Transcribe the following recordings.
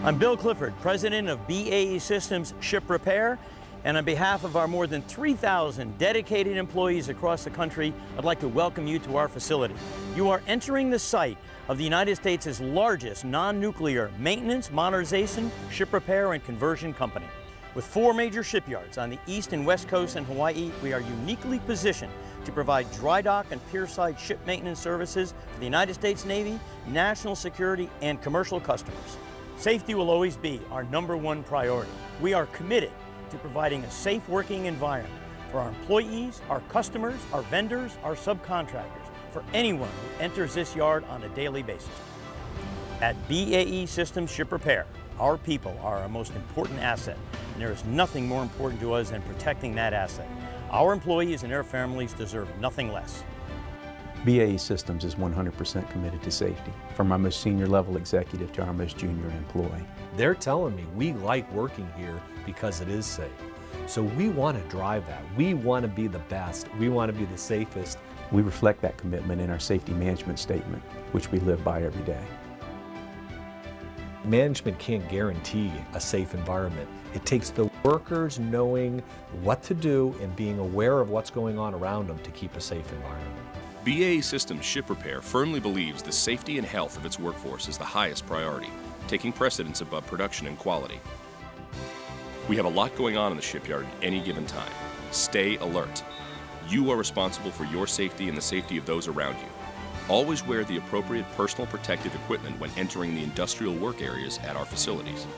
I'm Bill Clifford, president of BAE Systems Ship Repair, and on behalf of our more than 3,000 dedicated employees across the country, I'd like to welcome you to our facility. You are entering the site of the United States' largest non-nuclear maintenance, modernization, ship repair, and conversion company. With 4 major shipyards on the east and west coast in Hawaii, we are uniquely positioned to provide dry dock and pierside ship maintenance services for the United States Navy, national security, and commercial customers. Safety will always be our #1 priority. We are committed to providing a safe working environment for our employees, our customers, our vendors, our subcontractors, for anyone who enters this yard on a daily basis. At BAE Systems Ship Repair, our people are our most important asset, and there is nothing more important to us than protecting that asset. Our employees and their families deserve nothing less. BAE Systems is 100% committed to safety, from our most senior level executive to our most junior employee. They're telling me we like working here because it is safe. So we want to drive that. We want to be the best. We want to be the safest. We reflect that commitment in our safety management statement, which we live by every day. Management can't guarantee a safe environment. It takes the workers knowing what to do and being aware of what's going on around them to keep a safe environment. BAE Systems Ship Repair firmly believes the safety and health of its workforce is the highest priority, taking precedence above production and quality. We have a lot going on in the shipyard at any given time. Stay alert. You are responsible for your safety and the safety of those around you. Always wear the appropriate personal protective equipment when entering the industrial work areas at our facilities.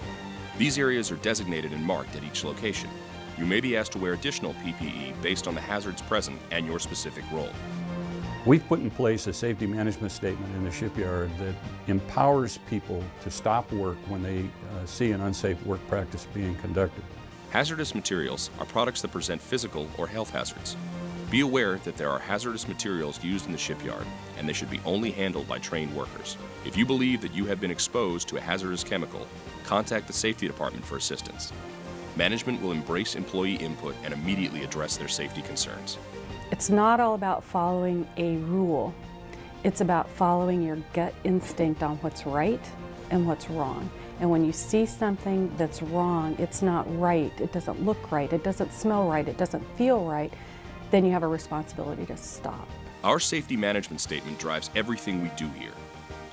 These areas are designated and marked at each location. You may be asked to wear additional PPE based on the hazards present and your specific role. We've put in place a safety management statement in the shipyard that empowers people to stop work when they see an unsafe work practice being conducted. Hazardous materials are products that present physical or health hazards. Be aware that there are hazardous materials used in the shipyard, and they should be only handled by trained workers. If you believe that you have been exposed to a hazardous chemical, contact the safety department for assistance. Management will embrace employee input and immediately address their safety concerns. It's not all about following a rule. It's about following your gut instinct on what's right and what's wrong. And when you see something that's wrong, it's not right, it doesn't look right, it doesn't smell right, it doesn't feel right, then you have a responsibility to stop. Our safety management statement drives everything we do here.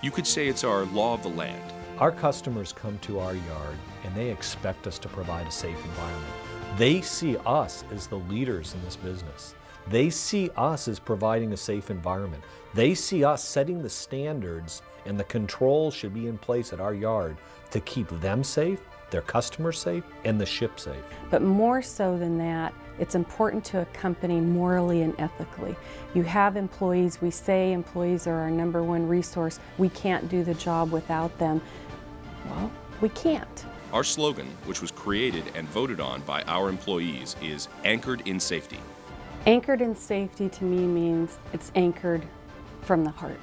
You could say it's our law of the land. Our customers come to our yard and they expect us to provide a safe environment. They see us as the leaders in this business. They see us as providing a safe environment. They see us setting the standards, and the controls should be in place at our yard to keep them safe, their customers safe, and the ship safe. But more so than that, it's important to a company morally and ethically. You have employees, we say employees are our #1 resource. We can't do the job without them. Well, we can't. Our slogan, which was created and voted on by our employees, is anchored in safety. Anchored in safety to me means it's anchored from the heart.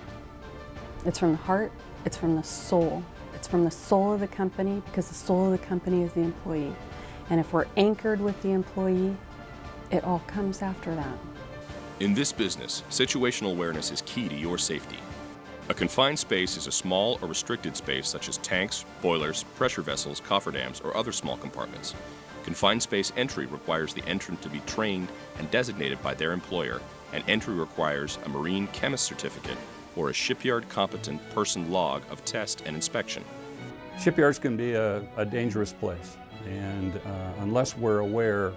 It's from the heart, it's from the soul. It's from the soul of the company, because the soul of the company is the employee. And if we're anchored with the employee, it all comes after that. In this business, situational awareness is key to your safety. A confined space is a small or restricted space such as tanks, boilers, pressure vessels, cofferdams, or other small compartments. Confined space entry requires the entrant to be trained and designated by their employer, and entry requires a marine chemist certificate or a shipyard competent person log of test and inspection. Shipyards can be a dangerous place, and unless we're aware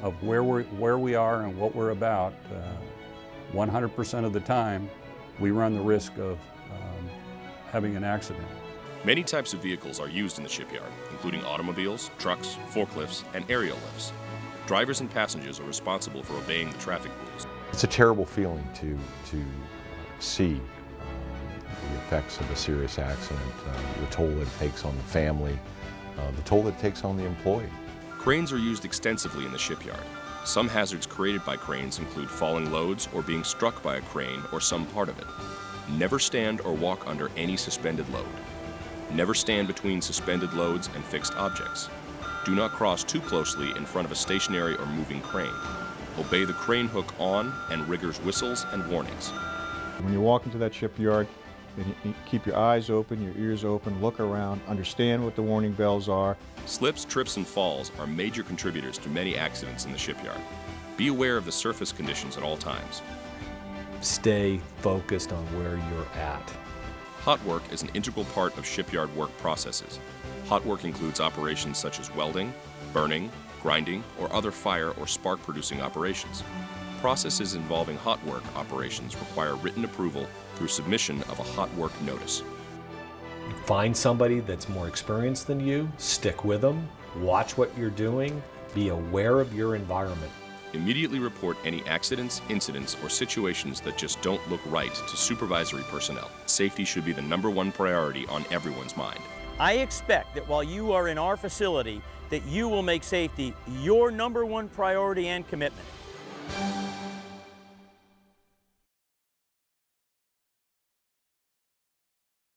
of where we are and what we're about, 100% of the time we run the risk of having an accident. Many types of vehicles are used in the shipyard, including automobiles, trucks, forklifts, and aerial lifts. Drivers and passengers are responsible for obeying the traffic rules. It's a terrible feeling to see the effects of a serious accident, the toll it takes on the family, the toll it takes on the employee. Cranes are used extensively in the shipyard. Some hazards created by cranes include falling loads or being struck by a crane or some part of it. Never stand or walk under any suspended load. Never stand between suspended loads and fixed objects. Do not cross too closely in front of a stationary or moving crane. Obey the crane hook on and rigger's whistles and warnings. When you walk into that shipyard, And you keep your eyes open, your ears open, look around, understand what the warning bells are. Slips, trips, and falls are major contributors to many accidents in the shipyard. Be aware of the surface conditions at all times. Stay focused on where you're at. Hot work is an integral part of shipyard work processes. Hot work includes operations such as welding, burning, grinding, or other fire or spark-producing operations. Processes involving hot work operations require written approval through submission of a hot work notice. Find somebody that's more experienced than you, stick with them, watch what you're doing, be aware of your environment. Immediately report any accidents, incidents, or situations that just don't look right to supervisory personnel. Safety should be the #1 priority on everyone's mind. I expect that while you are in our facility, that you will make safety your #1 priority and commitment.